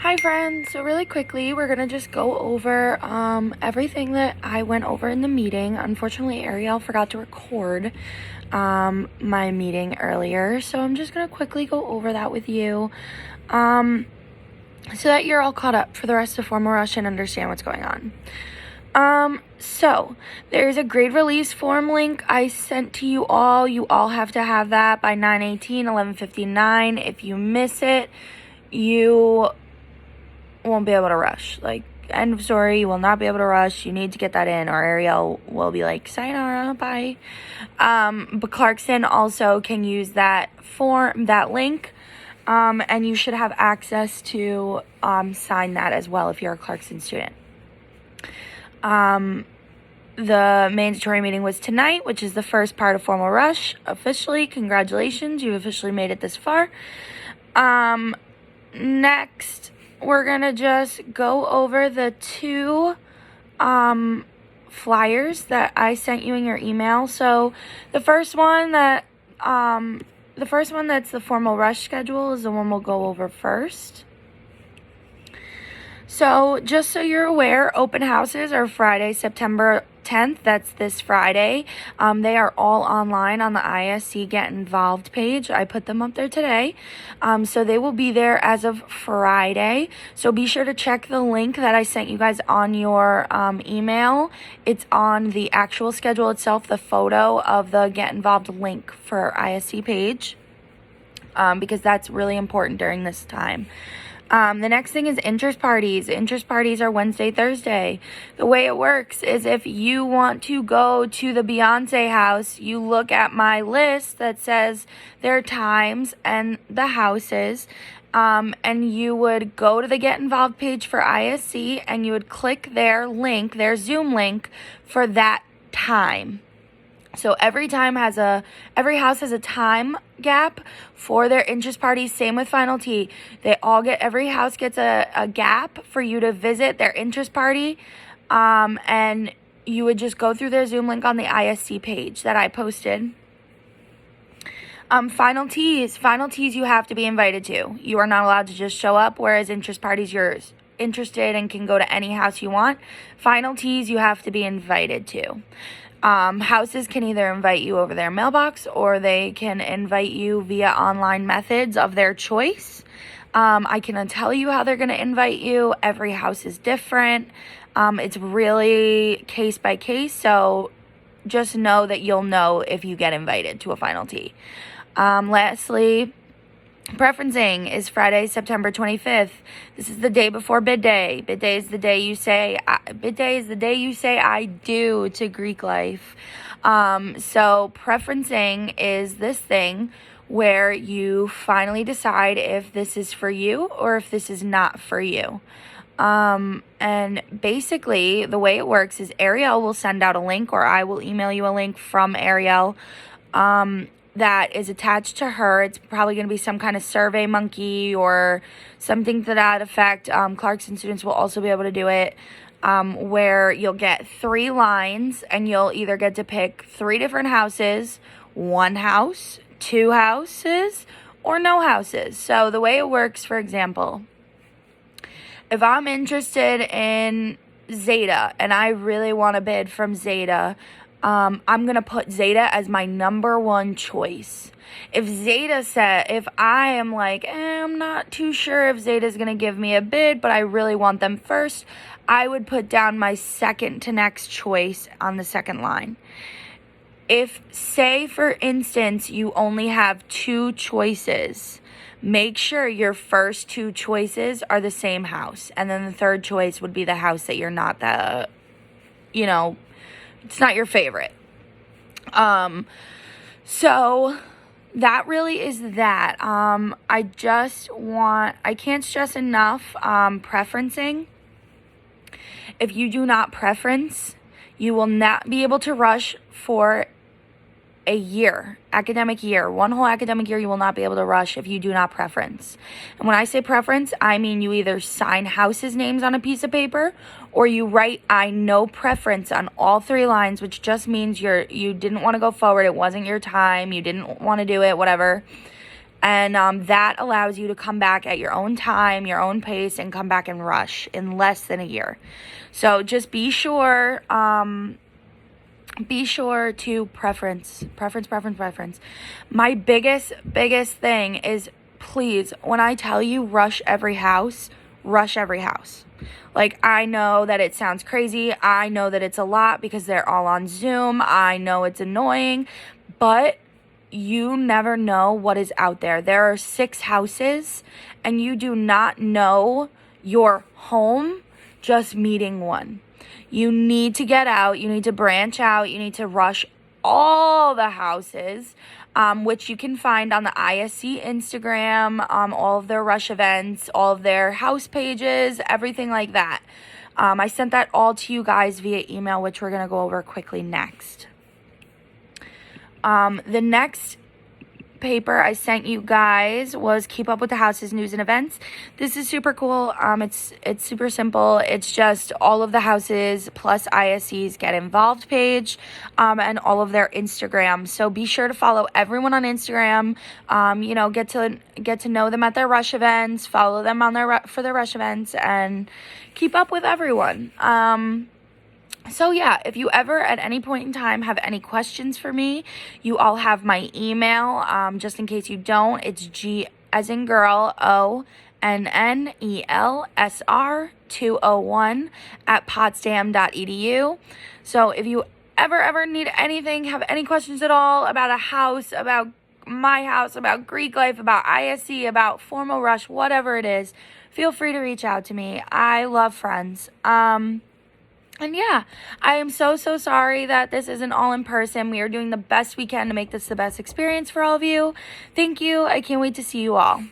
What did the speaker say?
Hi friends, so really quickly we're gonna just go over everything that I went over in the meeting. Unfortunately, Ariel forgot to record my meeting earlier, so I'm just gonna quickly go over that with you so that you're all caught up for the rest of Formal Rush and understand what's going on. So there's a grade release form link I sent to you all. You all have to have that by 9/18, 11:59. If you miss it, you won't be able to rush. Like, end of story. You will not be able to rush. You need to get that in, or Ariel will be like, sayonara, bye. But Clarkson also can use that link, and you should have access to sign that as well if you're a Clarkson student. The mandatory meeting was tonight, which is the first part of Formal Rush. Officially, congratulations, you've officially made it this far. Next, we're gonna just go over the two flyers that I sent you in your email. So the first one that's the Formal Rush schedule is the one we'll go over first. So just so you're aware, open houses are Friday, September 10th. That's this Friday. They are all online on the ISC Get Involved page. I put them up there today. So they will be there as of Friday. So be sure to check the link that I sent you guys on your email. It's on the actual schedule itself, the photo of the Get Involved link for ISC page, because that's really important during this time. The next thing is interest parties. Interest parties are Wednesday, Thursday. The way it works is if you want to go to the Beyonce house, you look at my list that says their times and the houses, and you would go to the Get Involved page for ISC and you would click their link, their Zoom link for that time. So every house has a time gap for their interest parties. Same with Final T. Every house gets a gap for you to visit their interest party. And you would just go through their Zoom link on the ISC page that I posted. Final T's you have to be invited to. You are not allowed to just show up, whereas interest parties, you're interested and can go to any house you want. Final T's you have to be invited to. Houses can either invite you over their mailbox or they can invite you via online methods of their choice. I cannot tell you how they're going to invite you. Every house is different. It's really case by case. So just know that you'll know if you get invited to a Final T. Lastly, preferencing is Friday, September 25th. This is the day before bid day. Bid day is the day you say I do to Greek life. So preferencing is this thing where you finally decide if this is for you or if this is not for you. And basically the way it works is Ariel will send out a link, or I will email you a link from Ariel, that is attached to her. It's probably going to be some kind of Survey Monkey or something to that effect. Clarkson students will also be able to do it, where you'll get 3 lines and you'll either get to pick 3 different houses, 1 house, 2 houses, or no houses. So the way it works, for example, if I'm interested in Zeta and I really want to bid from Zeta, I'm going to put Zeta as my number 1 choice. If I am like, I'm not too sure if Zeta is going to give me a bid, but I really want them first, I would put down my second to next choice on the second line. If, say, for instance, you only have 2 choices, make sure your first 2 choices are the same house. And then the third choice would be the house that you're not it's not your favorite. So that really is that. I can't stress enough, preferencing. If you do not preference, you will not be able to rush for a year, academic year. 1 whole academic year, you will not be able to rush if you do not preference. And when I say preference, I mean you either sign houses' names on a piece of paper or you write I no preference on all 3 lines, which just means you didn't want to go forward. It wasn't your time. You didn't want to do it, whatever. And that allows you to come back at your own time, your own pace, and come back and rush in less than a year. So just be sure to preference. My biggest thing is, please, when I tell you rush every house. Like, I know that it sounds crazy. I know that it's a lot because they're all on Zoom. I know it's annoying, but you never know what is out there. There are 6 houses, and you do not know your home just meeting one. You need to get out. You need to branch out. You need to rush all the houses, which you can find on the ISC Instagram, all of their rush events, all of their house pages, everything like that. I sent that all to you guys via email, which we're going to go over quickly next. The next paper I sent you guys was Keep Up with the Houses News and Events. This is super cool. It's super simple. It's just all of the houses plus ISC's Get Involved page, and all of their Instagram. So be sure to follow everyone on Instagram. Get to know them at their rush events, follow them on for their rush events, and keep up with everyone. So yeah, if you ever at any point in time have any questions for me, you all have my email. Just in case you don't, it's G as in girl, ONNELSR 201 at potsdam.edu. So if you ever need anything, have any questions at all about a house, about my house, about Greek life, about ISC, about Formal Rush, whatever it is, feel free to reach out to me. I love friends. And yeah, I am so sorry that this isn't all in person. We are doing the best we can to make this the best experience for all of you. Thank you. I can't wait to see you all.